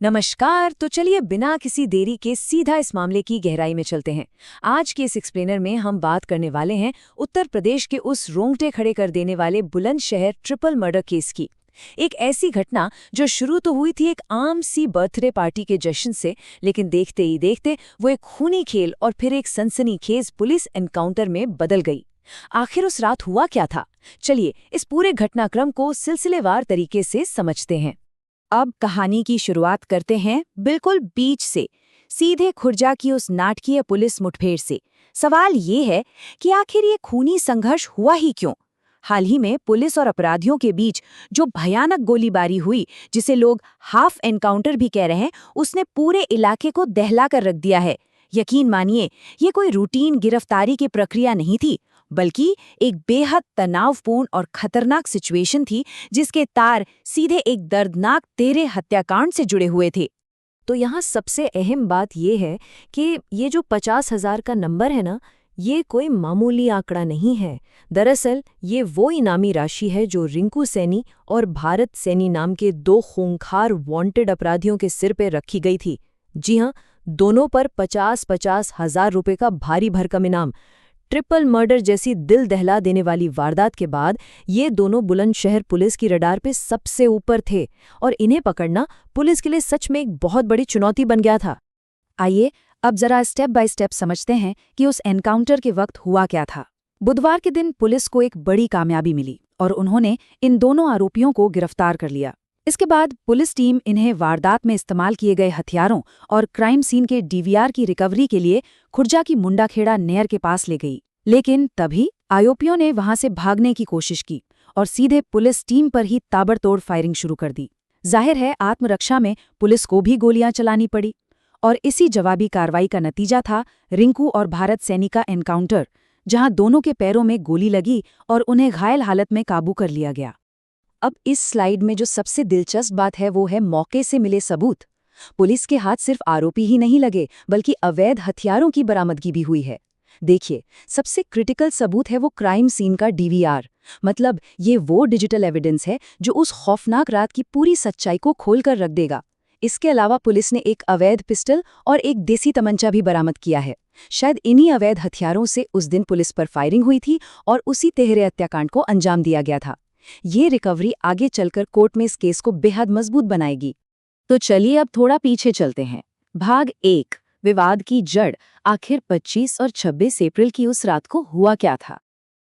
नमस्कार। तो चलिए बिना किसी देरी के सीधा इस मामले की गहराई में चलते हैं। आज के इस एक्सप्लेनर में हम बात करने वाले हैं उत्तर प्रदेश के उस रोंगटे खड़े कर देने वाले बुलंदशहर ट्रिपल मर्डर केस की। एक ऐसी घटना जो शुरू तो हुई थी एक आम सी बर्थडे पार्टी के जश्न से, लेकिन देखते ही देखते वो एक खूनी खेल और फिर एक सनसनीखेज पुलिस एनकाउंटर में बदल गई। आखिर उस रात हुआ क्या था? चलिए इस पूरे घटनाक्रम को सिलसिलेवार तरीके से समझते हैं। अब कहानी की शुरुआत करते हैं बिल्कुल बीच से, सीधे खुर्जा की उस नाटकीय पुलिस मुठभेड़ से। सवाल ये है कि आखिर ये खूनी संघर्ष हुआ ही क्यों? हाल ही में पुलिस और अपराधियों के बीच जो भयानक गोलीबारी हुई, जिसे लोग हाफ एनकाउंटर भी कह रहे हैं, उसने पूरे इलाके को दहला कर रख दिया है। यकीन मानिए, ये कोई रूटीन गिरफ्तारी की प्रक्रिया नहीं थी, बल्कि एक बेहद तनावपूर्ण और खतरनाक सिचुएशन थी, जिसके तार सीधे एक दर्दनाक 13 हत्याकांड से जुड़े हुए थे। तो यहाँ सबसे अहम बात यह है कि ये जो 50,000 का नंबर है ना, ये कोई मामूली आंकड़ा नहीं है। दरअसल ये वो इनामी राशि है जो रिंकू सैनी और भारत सैनी नाम के दो खूंखार वांटेड अपराधियों के सिर पे रखी गई थी। जी हाँ, दोनों पर 50-50 हजार रुपये का भारी भरकम इनाम। ट्रिपल मर्डर जैसी दिल दहला देने वाली वारदात के बाद ये दोनों बुलंदशहर पुलिस की रडार पे सबसे ऊपर थे और इन्हें पकड़ना पुलिस के लिए सच में एक बहुत बड़ी चुनौती बन गया था। आइए अब जरा स्टेप बाय स्टेप समझते हैं कि उस एनकाउंटर के वक्त हुआ क्या था। बुधवार के दिन पुलिस को एक बड़ी कामयाबी मिली और उन्होंने इन दोनों आरोपियों को गिरफ्तार कर लिया। इसके बाद पुलिस टीम इन्हें वारदात में इस्तेमाल किए गए हथियारों और क्राइम सीन के डीवीआर की रिकवरी के लिए खुर्जा की मुंडाखेड़ा नहर के पास ले गई। लेकिन तभी आरोपियों ने वहां से भागने की कोशिश की और सीधे पुलिस टीम पर ही ताबड़तोड़ फायरिंग शुरू कर दी। जाहिर है, आत्मरक्षा में पुलिस को भी गोलियां चलानी पड़ी और इसी जवाबी कार्रवाई का नतीजा था रिंकू और भारत सैनी का एनकाउंटर, जहां दोनों के पैरों में गोली लगी और उन्हें घायल हालत में काबू कर लिया गया। अब इस स्लाइड में जो सबसे दिलचस्प बात है वो है मौके से मिले सबूत। पुलिस के हाथ सिर्फ आरोपी ही नहीं लगे, बल्कि अवैध हथियारों की बरामदगी भी हुई है। देखिए, सबसे क्रिटिकल सबूत है वो क्राइम सीन का डीवीआर। मतलब ये वो डिजिटल एविडेंस है जो उस खौफनाक रात की पूरी सच्चाई को खोल कर रख देगा। इसके अलावा पुलिस ने एक अवैध पिस्टल और एक देसी तमंचा भी बरामद किया है। शायद इन्हीं अवैध हथियारों से उस दिन पुलिस पर फायरिंग हुई थी और उसी 13 हत्याकांड को अंजाम दिया गया था। ये रिकवरी आगे चलकर कोर्ट में इस केस को बेहद मजबूत बनाएगी। तो चलिए अब थोड़ा पीछे चलते हैं। भाग 1, विवाद की जड़। आखिर 25 और 26 अप्रैल की उस रात को हुआ क्या था?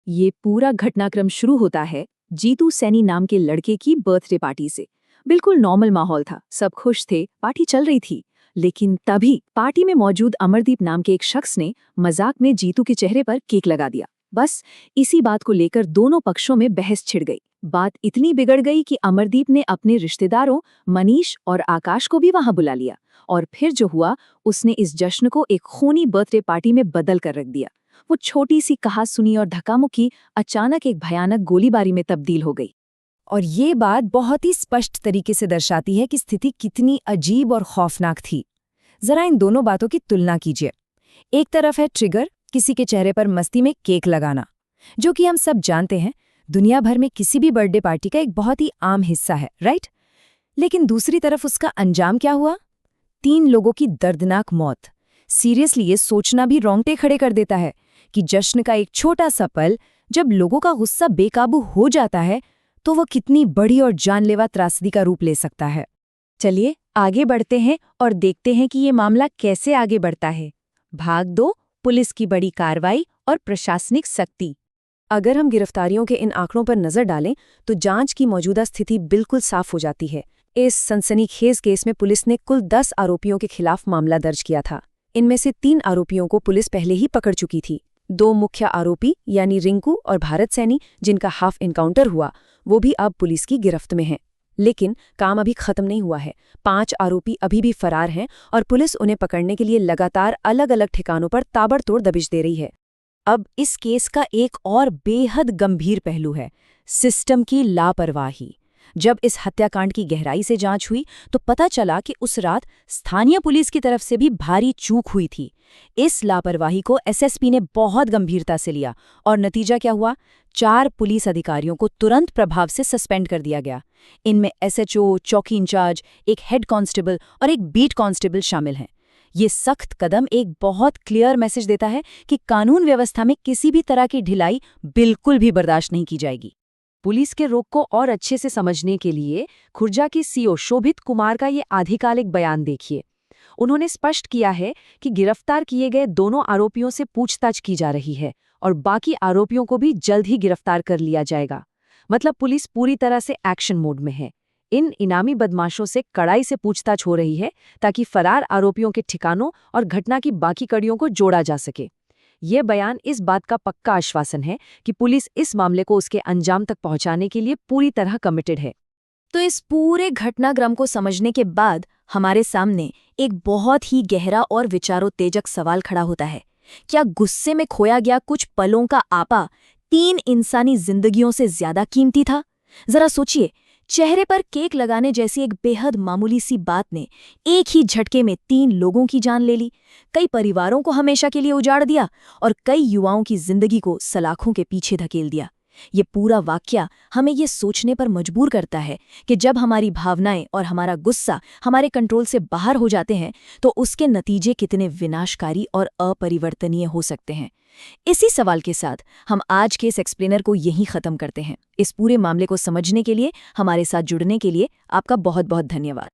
ये पूरा घटनाक्रम शुरू होता है जीतू सैनी नाम के लड़के की बर्थडे पार्टी से। बिल्कुल नॉर्मल माहौल था, सब खुश थे, पार्टी चल रही थी। लेकिन तभी पार्टी में मौजूद अमरदीप नाम के एक शख्स ने मजाक में जीतू के चेहरे पर केक लगा दिया। बस इसी बात को लेकर दोनों पक्षों में बहस छिड़ गई। बात इतनी बिगड़ गई कि अमरदीप ने अपने रिश्तेदारों मनीष और आकाश को भी वहां बुला लिया और फिर जो हुआ, उसने इस जश्न को एक खूनी बर्थडे पार्टी में बदल कर रख दिया। वो छोटी सी कहासुनी और धक्कामुक्की अचानक एक भयानक गोलीबारी में तब्दील हो गई। और ये बात बहुत ही स्पष्ट तरीके से दर्शाती है कि स्थिति कितनी अजीब और खौफनाक थी। जरा इन दोनों बातों की तुलना कीजिए। एक तरफ है ट्रिगर, किसी के चेहरे पर मस्ती में केक लगाना, जो कि हम सब जानते हैं दुनिया भर में किसी भी बर्थडे पार्टी का एक बहुत ही आम हिस्सा है, राइट? लेकिन दूसरी तरफ उसका अंजाम क्या हुआ? 3 लोगों की दर्दनाक मौत। सीरियसली ये सोचना भी रोंगटे खड़े कर देता है कि जश्न का एक छोटा सा पल, जब लोगों का गुस्सा बेकाबू हो जाता है, तो वो कितनी बड़ी और जानलेवा त्रासदी का रूप ले सकता है। चलिए आगे बढ़ते हैं और देखते हैं कि ये मामला कैसे आगे बढ़ता है। भाग 2, पुलिस की बड़ी कार्रवाई और प्रशासनिक सख्ती। अगर हम गिरफ्तारियों के इन आंकड़ों पर नजर डालें तो जांच की मौजूदा स्थिति बिल्कुल साफ हो जाती है। इस सनसनीखेज केस में पुलिस ने कुल 10 आरोपियों के खिलाफ मामला दर्ज किया था। इनमें से 3 आरोपियों को पुलिस पहले ही पकड़ चुकी थी। 2 मुख्य आरोपी यानी रिंकू और भारत सैनी, जिनका हाफ एनकाउंटर हुआ, वो भी अब पुलिस की गिरफ्त में हैं। लेकिन काम अभी खत्म नहीं हुआ है। 5 आरोपी अभी भी फरार हैं और पुलिस उन्हें पकड़ने के लिए लगातार अलग अलग ठिकानों पर ताबड़तोड़ दबिश दे रही है। अब इस केस का एक और बेहद गंभीर पहलू है सिस्टम की लापरवाही। जब इस हत्याकांड की गहराई से जांच हुई तो पता चला कि उस रात स्थानीय पुलिस की तरफ से भी भारी चूक हुई थी। इस लापरवाही को एसएसपी ने बहुत गंभीरता से लिया और नतीजा क्या हुआ? 4 पुलिस अधिकारियों को तुरंत प्रभाव से सस्पेंड कर दिया गया। इनमें एसएचओ, चौकी इंचार्ज, एक हेड कांस्टेबल और एक बीट कांस्टेबल शामिल हैं। ये सख्त कदम एक बहुत क्लियर मैसेज देता है कि कानून व्यवस्था में किसी भी तरह की ढिलाई बिल्कुल भी बर्दाश्त नहीं की जाएगी। पुलिस के रोक को और अच्छे से समझने के लिए खुर्जा के सीओ शोभित कुमार का ये आधिकारिक बयान देखिए। उन्होंने स्पष्ट किया है कि गिरफ्तार किए गए दोनों आरोपियों से पूछताछ की जा रही है और बाकी आरोपियों को भी जल्द ही गिरफ्तार कर लिया जाएगा। मतलब पुलिस पूरी तरह से एक्शन मोड में है। इन इनामी बदमाशों से कड़ाई से पूछताछ हो रही है ताकि फरार आरोपियों के ठिकानों और घटना की बाकी कड़ियों को जोड़ा जा सके। ये बयान इस बात का पक्का आश्वासन है कि पुलिस इस मामले को उसके अंजाम तक पहुंचाने के लिए पूरी तरह कमिटेड है। तो इस पूरे घटनाक्रम को समझने के बाद हमारे सामने एक बहुत ही गहरा और विचारोत्तेजक सवाल खड़ा होता है। क्या गुस्से में खोया गया कुछ पलों का आपा 3 इंसानी जिंदगियों से ज्यादा कीमती था? जरा सोचिए, चेहरे पर केक लगाने जैसी एक बेहद मामूली सी बात ने एक ही झटके में 3 लोगों की जान ले ली, कई परिवारों को हमेशा के लिए उजाड़ दिया और कई युवाओं की जिंदगी को सलाखों के पीछे धकेल दिया। ये पूरा वाकया हमें ये सोचने पर मजबूर करता है कि जब हमारी भावनाएं और हमारा गुस्सा हमारे कंट्रोल से बाहर हो जाते हैं तो उसके नतीजे कितने विनाशकारी और अपरिवर्तनीय हो सकते हैं। इसी सवाल के साथ हम आज के इस एक्सप्लेनर को यहीं खत्म करते हैं। इस पूरे मामले को समझने के लिए, हमारे साथ जुड़ने के लिए आपका बहुत बहुत धन्यवाद।